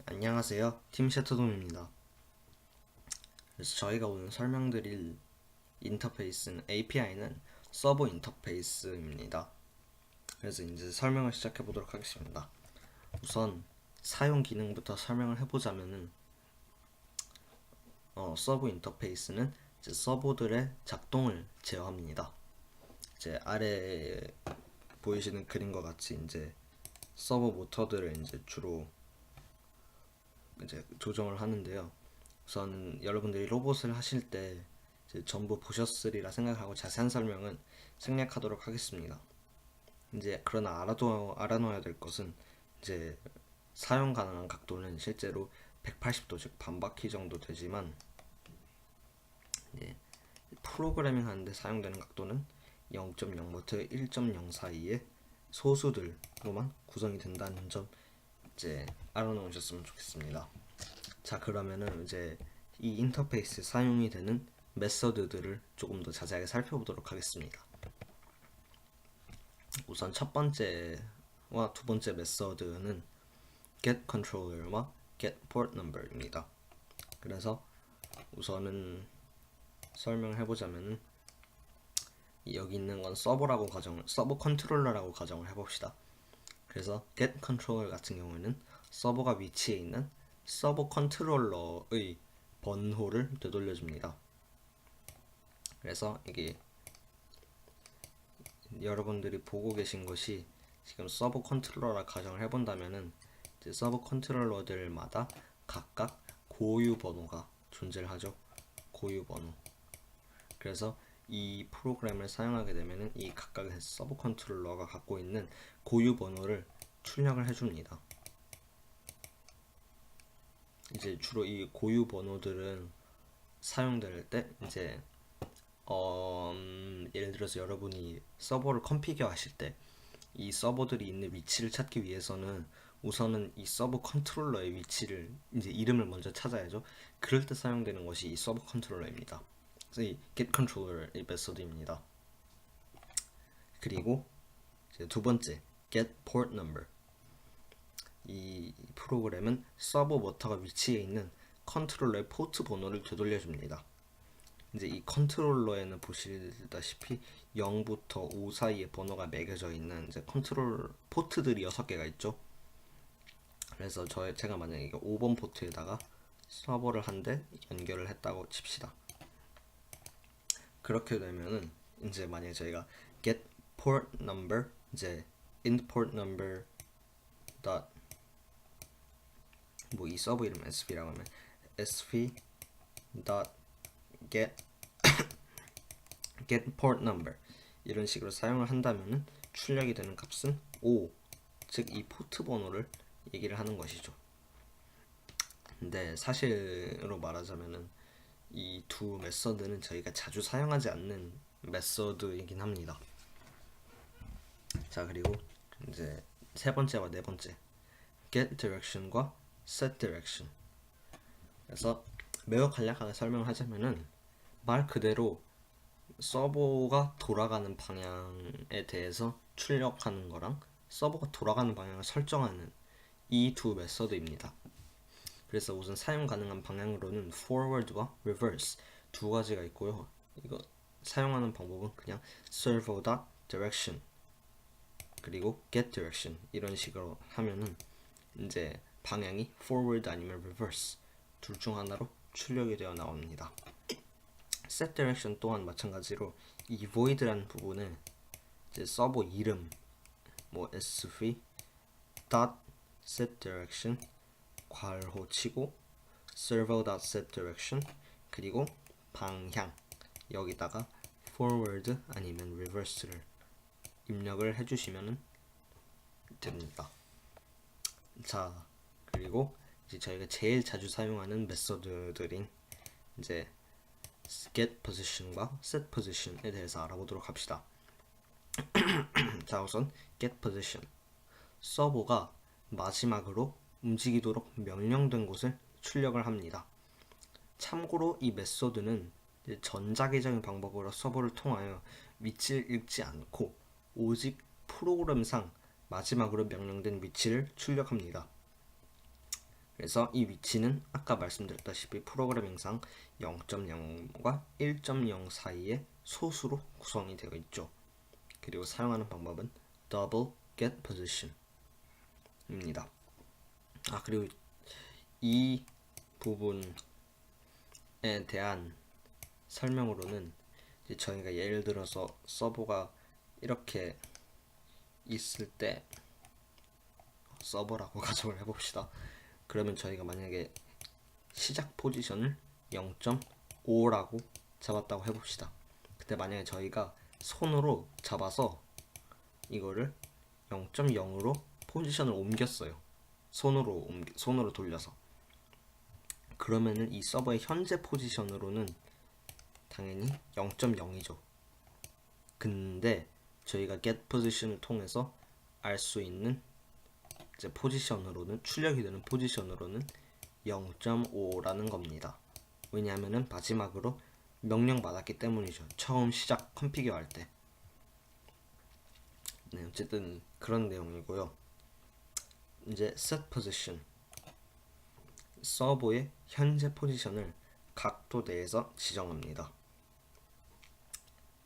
안녕하세요. 팀 셰터돔입니다. 그래서 저희가 오늘 설명드릴 인터페이스는 API는 서버 인터페이스입니다. 그래서 이제 설명을 시작해 보도록 하겠습니다. 우선 사용 기능부터 설명을 해보자면은 서버 인터페이스는 이제 서버들의 작동을 제어합니다. 이제 아래 보이시는 그림과 같이 이제 서버 모터들을 이제 주로 이제 조정을 하는데요. 우선 여러분들이 로봇을 하실 때 이제 전부 보셨으리라 생각하고 자세한 설명은 생략하도록 하겠습니다. 이제 그러나 알아놓아야 될 것은 이제 사용 가능한 각도는 실제로 180도 즉 반바퀴 정도 되지만 이제 프로그래밍 하는데 사용되는 각도는 0.0부터 1.0 사이의 소수들로만 구성이 된다는 점 이제 알아놓으셨으면 좋겠습니다. 자, 그러면은 이제 이 인터페이스 사용이 되는 메서드들을 조금 더 자세하게 살펴보도록 하겠습니다. 우선 첫 번째와 두 번째 메서드는 getController와 getPortNumber입니다. 그래서 우선은 설명을 해보자면은 여기 있는 건 서버 컨트롤러라고 가정을 해봅시다. 그래서 getController 같은 경우에는 서버가 위치해 있는 서버 컨트롤러의 번호를 되돌려줍니다. 그래서 이게 여러분들이 보고 계신 것이 지금 서버 컨트롤러라 가정을 해본다면은 이제 서버 컨트롤러들마다 각각 고유 번호가 존재를 하죠. 고유 번호. 그래서 이 프로그램을 사용하게 되면은 이 각각의 서버 컨트롤러가 갖고 있는 고유 번호를 출력을 해줍니다. 이제 주로 이 고유 번호들은 사용될 때 이제 예를 들어서 여러분이 서버를 컨피겨 하실 때 이 서버들이 있는 위치를 찾기 위해서는 우선은 이 서버 컨트롤러의 위치를 이제 이름을 먼저 찾아야죠. 그럴 때 사용되는 것이 이 서버 컨트롤러입니다. 그래서 이 getController 이 메서드입니다. 그리고 이제 두 번째 getPortNumber. 이 프로그램은 서버 모터가 위치해 있는 컨트롤러의 포트 번호를 되돌려줍니다. 이제 이 컨트롤러에는 보시다시피 0부터 5 사이의 번호가 매겨져 있는 이제 컨트롤 포트들이 6개가 있죠. 그래서 제가 만약에 5번 포트에다가 서버를 한 대 연결을 했다고 칩시다. 그렇게 되면은 이제 만약에 저희가 get port number 이제 int port number 뭐 이 서버 이름 sv라고 하면 sv get port number 이런 식으로 사용을 한다면은 출력이 되는 값은 5, 즉 이 포트 번호를 얘기를 하는 것이죠. 근데 사실로 말하자면은 이 두 메서드는 저희가 자주 사용하지 않는 메서드이긴 합니다. 자, 그리고 이제 세 번째와 네 번째 get direction과 set direction. 그래서 매우 간략하게 설명을 하자면은 말 그대로 서버가 돌아가는 방향에 대해서 출력하는 거랑 서버가 돌아가는 방향을 설정하는 이 두 메서드입니다. 그래서 우선 사용 가능한 방향으로는 forward와 reverse 두 가지가 있고요. 이거 사용하는 방법은 그냥 servo.direction 그리고 getDirection 이런 식으로 하면은 이제 방향이 forward 아니면 reverse 둘 중 하나로 출력이 되어 나옵니다. set direction 또한 마찬가지로 이 void라는 부분에 이제 서버 이름 뭐 sv set direction 괄호 치고 servo.set direction 그리고 방향 여기다가 forward 아니면 reverse를 입력을 해주시면 됩니다. 자, 그리고 이제 저희가 제일 자주 사용하는 메서드들인 이제 get position과 set position에 대해서 알아보도록 합시다. 자, 우선 get position. 서버가 마지막으로 움직이도록 명령된 곳을 출력을 합니다. 참고로 이 메서드는 전자기적인 방법으로 서버를 통하여 위치를 읽지 않고 오직 프로그램상 마지막으로 명령된 위치를 출력합니다. 그래서 이 위치는 아까 말씀드렸다시피 프로그래밍상 0.0과 1.0 사이의 소수로 구성이 되어 있죠. 그리고 사용하는 방법은 double get position입니다. 그리고 이 부분에 대한 설명으로는 이제 저희가 예를 들어서 서버가 이렇게 있을 때 서버라고 가정을 해봅시다. 그러면 저희가 만약에 시작 포지션을 0.5라고 잡았다고 해봅시다. 그때 만약에 저희가 손으로 잡아서 이거를 0.0으로 포지션을 옮겼어요. 손으로 돌려서. 그러면은 이 서버의 현재 포지션으로는 당연히 0.0이죠. 근데 저희가 get position을 통해서 알 수 있는 이제 포지션으로는 출력이 되는 포지션으로는 0.5라는 겁니다. 왜냐하면은 마지막으로 명령 받았기 때문이죠. 처음 시작 컴피규어 할 때. 네, 어쨌든 그런 내용이고요. 이제 set position, 서버의 현재 포지션을 각도 내에서 지정합니다.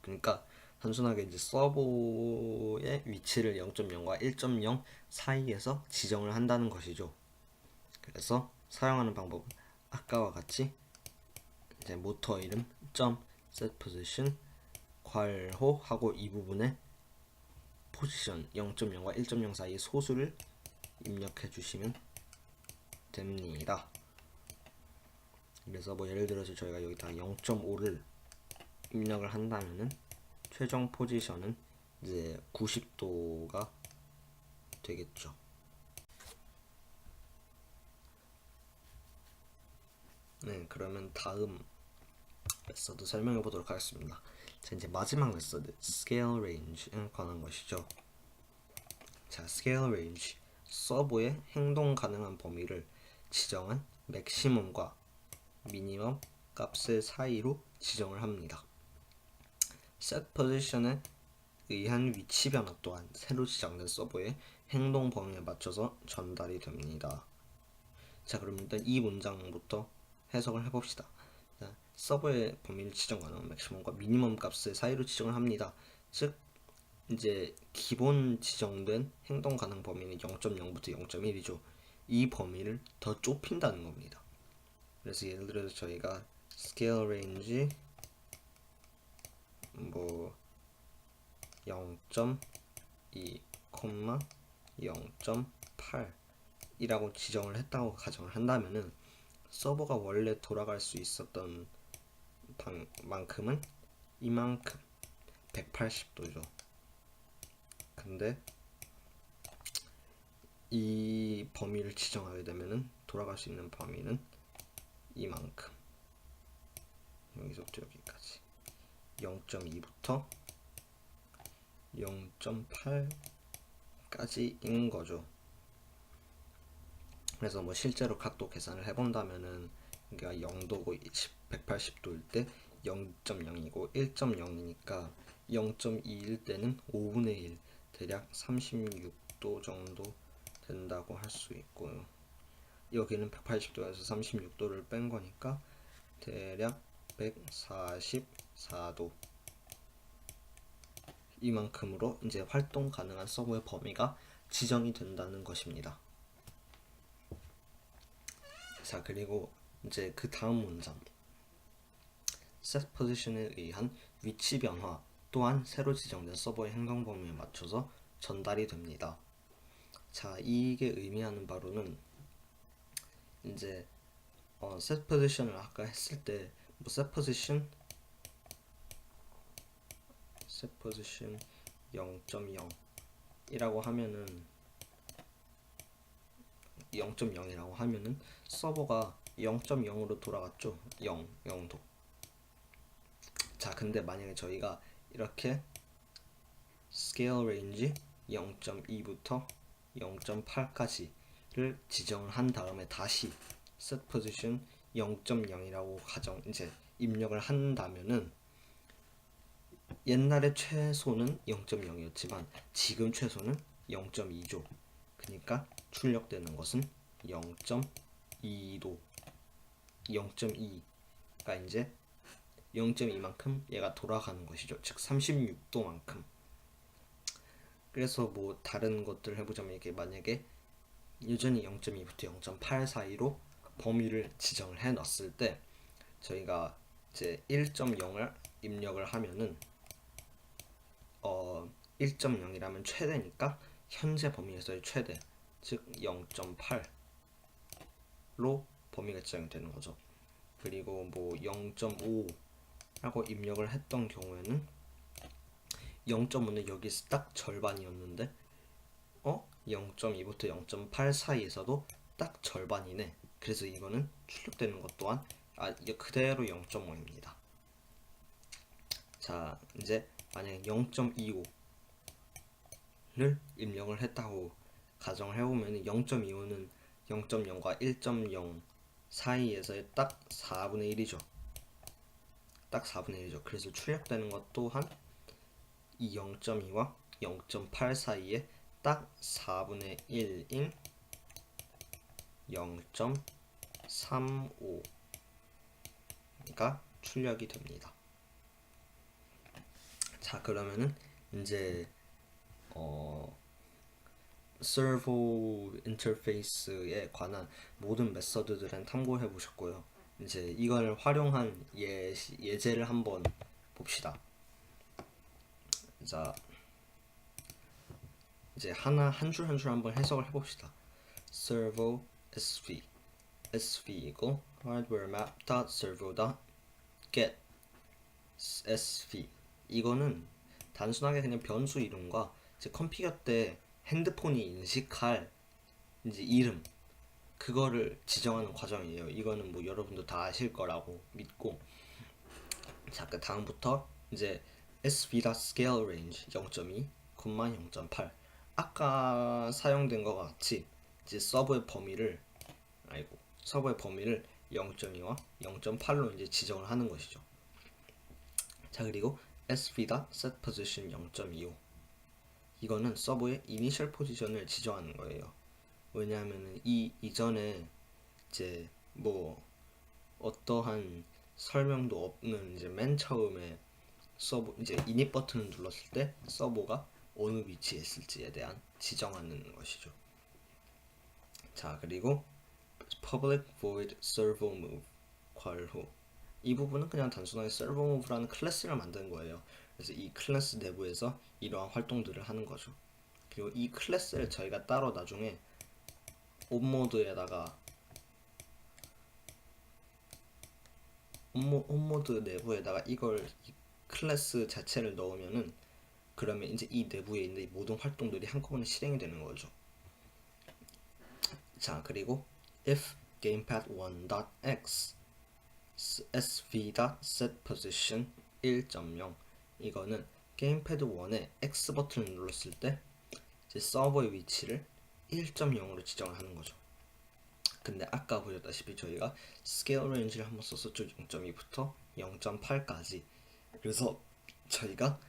그러니까 단순하게 이제 서버의 위치를 0.0과 1.0 사이에서 지정을 한다는 것이죠. 그래서 사용하는 방법은 아까와 같이 이제 모터 이름 .set position 괄호 하고 이 부분에 포지션 0.0과 1.0 사이의 소수를 입력해 주시면 됩니다. 그래서 뭐 예를 들어서 저희가 여기다 0.5를 입력을 한다면은 최종 포지션은 이제 90도가 되겠죠. 네, 그러면 다음 메서드 설명해 보도록 하겠습니다. 자, 이제 마지막 메서드 scale range에 관한 것이죠. 자, scale range, 서버의 행동 가능한 범위를 지정한 맥시멈과 미니멈 값의 사이로 지정을 합니다. set position에 의한 위치 변화 또한 새로 지정된 서버의 행동 범위에 맞춰서 전달이 됩니다. 자, 그럼 일단 이 문장부터 해석을 해봅시다. 자, 서버의 범위를 지정 가능한 맥시멈과 미니멈 값의 사이로 지정을 합니다. 즉 이제 기본 지정된 행동 가능 범위는 0.0부터 0.1이죠. 이 범위를 더 좁힌다는 겁니다. 그래서 예를 들어서 저희가 scale range 뭐 0.2, 0.8 이라고 지정을 했다고 가정을 한다면은 서버가 원래 돌아갈 수 있었던 만큼은 이만큼 180도죠. 근데 이 범위를 지정하게 되면은 돌아갈 수 있는 범위는 이만큼, 여기서부터 여기까지 0.2부터 0.8까지인 거죠. 그래서 뭐 실제로 각도 계산을 해본다면은 그러니까 0도고 180도일 때 0.0이고 1.0이니까 0.2일 때는 5분의 1 대략 36도 정도 된다고 할 수 있고요. 여기는 180도에서 36도를 뺀 거니까 대략 144도 이만큼으로 이제 활동 가능한 서버의 범위가 지정이 된다는 것입니다. 자, 그리고 이제 그 다음 문장 set position에 의한 위치 변화 또한 새로 지정된 서버의 행동 범위에 맞춰서 전달이 됩니다. 자, 이게 의미하는 바로는 이제 set position을 아까 했을 때 뭐 set position 0.0이라고 하면은 0.0이라고 하면은 서버가 0.0으로 돌아갔죠. 0도. 자, 근데 만약에 저희가 이렇게 scale range 0.2부터 0.8까지를 지정을 한 다음에 다시 set position 0.0이라고 이제 입력을 한다면은 옛날에 최소는 0.0이었지만 지금 최소는 0.2죠. 그러니까 출력되는 것은 0.2도 0.2가 이제 0.2만큼 얘가 돌아가는 것이죠. 즉 36도만큼. 그래서 뭐 다른 것들을 해보자면 이게 만약에 여전히 0.2부터 0.8 사이로 범위를 지정을 해 놨을 때 저희가 이제 1.0을 입력을 하면은 1.0이라면 최대니까 현재 범위에서의 최대 즉 0.8로 범위가 지정이 되는 거죠. 그리고 뭐 0.5라고 입력을 했던 경우에는 0.5는 여기서 딱 절반이었는데 0.2부터 0.8 사이에서도 딱 절반이네. 그래서 이거는 출력되는 것 또한 이게 그대로 0.5입니다. 자, 이제 만약에 0.25를 입력을 했다고 가정을 해보면 0.25는 0.0과 1.0 사이에서의 딱 4분의 1이죠. 딱 4분의 1이죠. 그래서 출력되는 것 또한 이 0.2와 0.8 사이에 딱 4분의 1인 0.35가 출력이 됩니다. 자, 그러면은 이제 서버 인터페이스에 관한 모든 메서드들은 탐구해 보셨고요. 이제 이걸 활용한 예제를 한번 봅시다. 자, 이제 한 줄 한 줄 한번 해석을 해봅시다. servo sv sv hardware map servo get sv 이거는 단순하게 그냥 변수 이름과 이제 컴퓨터 때 핸드폰이 인식할 이제 이름 그거를 지정하는 과정이에요. 이거는 뭐 여러분도 다 아실 거라고 믿고 자, 그 다음부터 이제 sv.scale range 0.2, 0.8 아까 사용된 것 같이 이제 서버의 범위를 0.2와 0.8로 이제 지정을 하는 것이죠. 자, 그리고 sv.setPosition 0.25 이거는 서버의 이니셜 포지션을 지정하는 거예요. 왜냐하면 이 이전에 이제 뭐 어떠한 설명도 없는 이제 맨 처음에 서버 이제 이닛 버튼을 눌렀을 때 서버가 어느 위치에 있을지에 대한 지정하는 것이죠. 자, 그리고 public void servo move 괄호 이 부분은 그냥 단순하게 servo move라는 클래스를 만드는 거예요. 그래서 이 클래스 내부에서 이러한 활동들을 하는 거죠. 그리고 이 클래스를 저희가 따로 나중에 온모드에다가 온모드 내부에다가 이걸 이 클래스 자체를 넣으면은 그러면 이제 이 내부에 있는 이 모든 활동들이 한꺼번에 실행이 되는 거죠. 자, 그리고 if gamepad1.x sv.setPosition 1.0 이거는 게임패드 1의 X 버튼을 눌렀을 때 이제 서버의 위치를 1.0으로 지정을 하는 거죠. 근데 아까 보셨다시피 저희가 스케일 레인지를 한번 썼었죠. 0.2부터 0.8까지. 그래서 저희가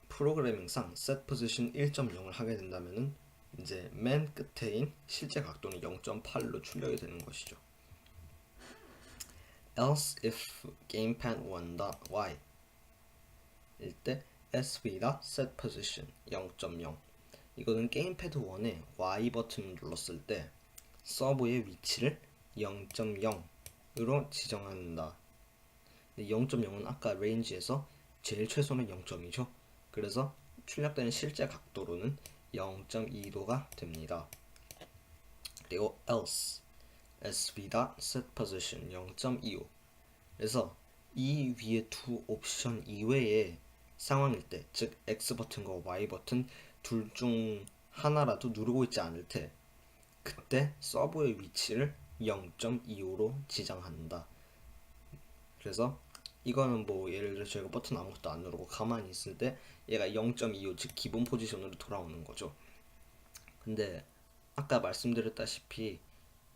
프로그래밍상 set position 1.0을 하게 된다면은 이제 맨 끝에인 실제 각도는 0.8로 출력이 되는 것이죠. else if gamepad1.y 일때 sv.setPosition 0.0 이거는 게임패드 1의 Y 버튼을 눌렀을 때 서버의 위치를 0.0으로 지정한다. 0.0은 아까 레인지에서 제일 최소는 0.2죠. 그래서 출력되는 실제 각도로는 0.2도가 됩니다. 그리고 else sv.setPosition 0.25 그래서 이 위에 두 옵션 이외의 상황일 때, 즉 X 버튼과 Y 버튼 둘 중 하나라도 누르고 있지 않을 때 그때 서버의 위치를 0.25로 지정한다. 그래서 이거는 뭐 예를 들어 저희가 버튼 아무것도 안 누르고 가만히 있을 때 얘가 0.25 즉 기본 포지션으로 돌아오는 거죠. 근데 아까 말씀드렸다시피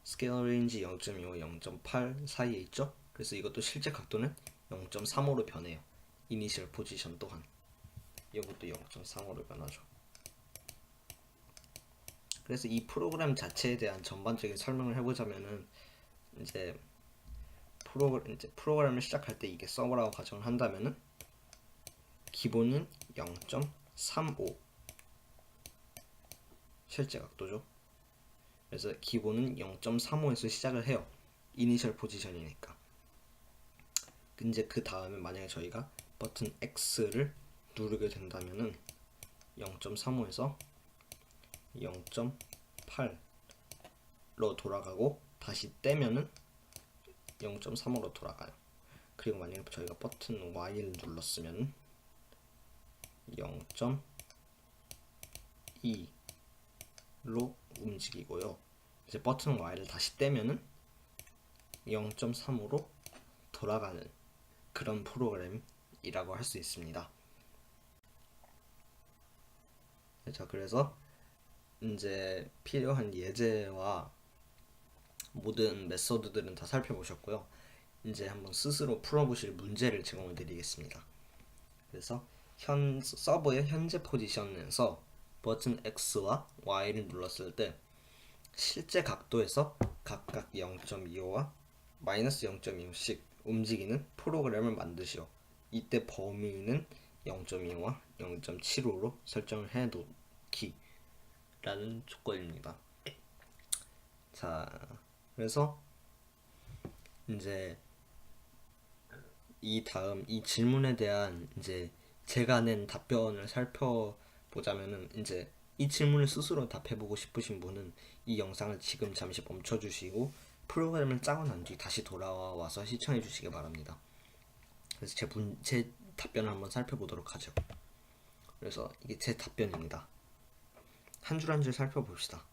스케일 레인지 0.25, 0.8 사이에 있죠. 그래서 이것도 실제 각도는 0.35로 변해요. 이니셜 포지션 또한 이것도 0.35로 변하죠. 그래서 이 프로그램 자체에 대한 전반적인 설명을 해보자면은 이제 프로그램을 시작할 때 이게 서버라고 가정을 한다면은 기본은 0.35 실제 각도죠. 그래서 기본은 0.35에서 시작을 해요. 이니셜 포지션이니까. 이제 그 다음에 만약에 저희가 버튼 X를 누르게 된다면은 0.35에서 0.8로 돌아가고 다시 떼면은 0.35로 돌아가요. 그리고 만약에 저희가 버튼 Y를 눌렀으면 0.2로 움직이고요. 이제 버튼 Y를 다시 떼면은 0.3으로 돌아가는 그런 프로그램이라고 할 수 있습니다. 자, 그래서 이제 필요한 예제와 모든 메소드들은 다 살펴보셨고요. 이제 한번 스스로 풀어보실 문제를 제공해 드리겠습니다. 그래서 서버의 현재 포지션에서 버튼 X와 Y를 눌렀을 때 실제 각도에서 각각 0.25와 마이너스 0.25씩 움직이는 프로그램을 만드시오. 이때 범위는 0.25와 0.75로 설정을 해 놓기라는 조건입니다. 자, 그래서 이제 이 다음 이 질문에 대한 이제 제가 낸 답변을 살펴보자면은 이제 이 질문을 스스로 답해보고 싶으신 분은 이 영상을 지금 잠시 멈춰주시고 프로그램을 짜고 난 뒤 다시 돌아와서 시청해 주시기 바랍니다. 그래서 제 답변을 한번 살펴보도록 하죠. 그래서 이게 제 답변입니다. 한 줄 한 줄 살펴봅시다.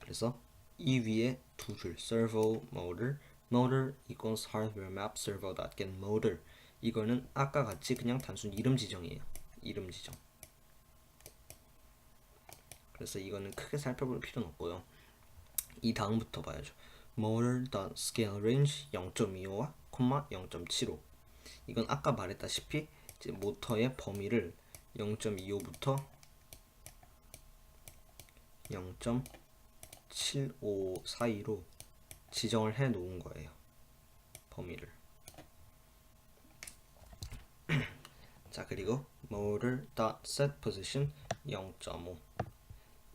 그래서 이 위에 두 줄 servo motor equals hardware map servo.get motor 이거는 아까 같이 그냥 단순 이름 지정이에요. 이름 지정. 그래서 이거는 크게 살펴볼 필요는 없고요. 이 다음부터 봐야죠. motor.scale range 0.25와 0.75 이건 아까 말했다시피 이제 모터의 범위를 0.25부터 0.75 사이로 지정을 해 놓은 거예요. 범위를. 자, 그리고 motor.set position 0.5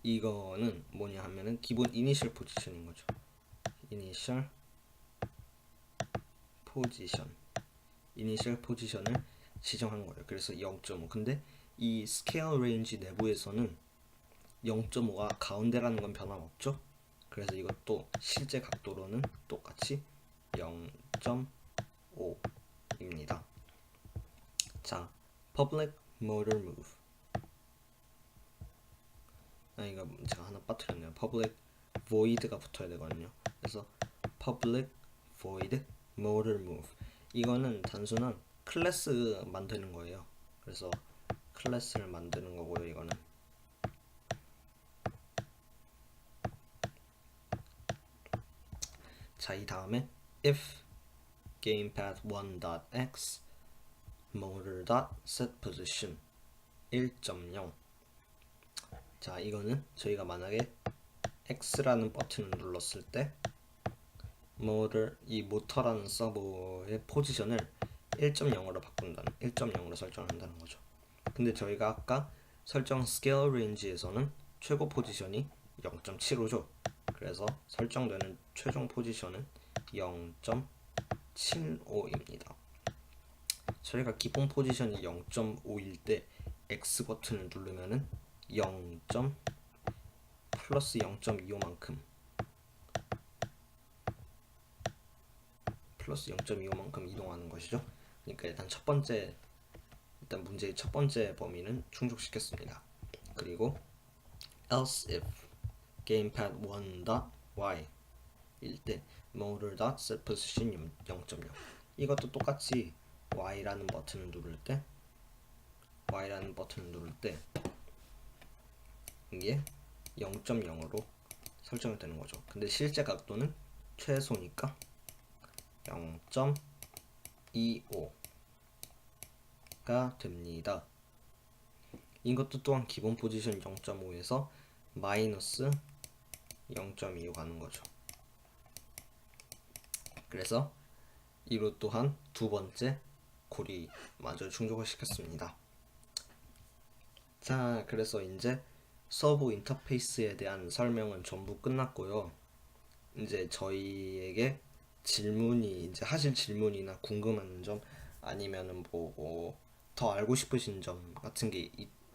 이거는 뭐냐 하면은 기본 이니셜 포지션인 거죠. 이니셜 포지션을 지정한 거예요. 그래서 0.5 근데 이 스케일 레인지 내부에서는 0.5가 가운데라는 건 변함없죠. 그래서 이것도 실제 각도로는 똑같이 0.5입니다. 자, public motor move. 이거 제가 하나 빠뜨렸네요. public void가 붙어야 되거든요. 그래서 public void motor move. 이거는 단순한 클래스 만드는 거예요. 그래서 클래스를 만드는 거고요. 이거는 자, 이 다음에 if gamepath1.x motor.setPosition 1.0 자, 이거는 저희가 만약에 X라는 버튼을 눌렀을 때 이 모터라는 서버의 포지션을 1.0으로 바꾼다는 1.0으로 설정한다는 거죠. 근데 저희가 아까 설정 스케일 레인지에서는 최고 포지션이 0.75죠. 그래서 설정되는 최종 포지션은 0.75입니다. 저희가 기본 포지션이 0.5일 때 X 버튼을 누르면은 0. 플러스 0.25만큼 플러스 0.25만큼 이동하는 것이죠. 그러니까 일단 문제의 첫 번째 범위는 충족시켰습니다. 그리고 else if gamepad1.y 일 때 motor.setPosition 0.0 이것도 똑같이 Y라는 버튼을 누를 때 이게 0.0으로 설정이 되는 거죠. 근데 실제 각도는 최소니까 0.25가 됩니다. 이것도 또한 기본 포지션 0.5에서 마이너스 0.25 가는 거죠. 그래서 이로 또한 두 번째 고리마저 충족을 시켰습니다. 자, 그래서 이제 서브 인터페이스에 대한 설명은 전부 끝났고요. 이제 저희에게 질문이 이제 하실 질문이나 궁금한 점 아니면은 뭐 더 알고 싶으신 점 같은 게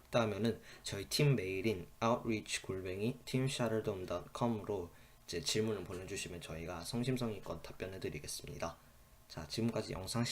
있다면은 저희 팀 메일인 outreach@teamshatterдom.com으로 이제 질문을 보내주시면 저희가 성심성의껏 답변해 드리겠습니다. 자, 지금까지 영상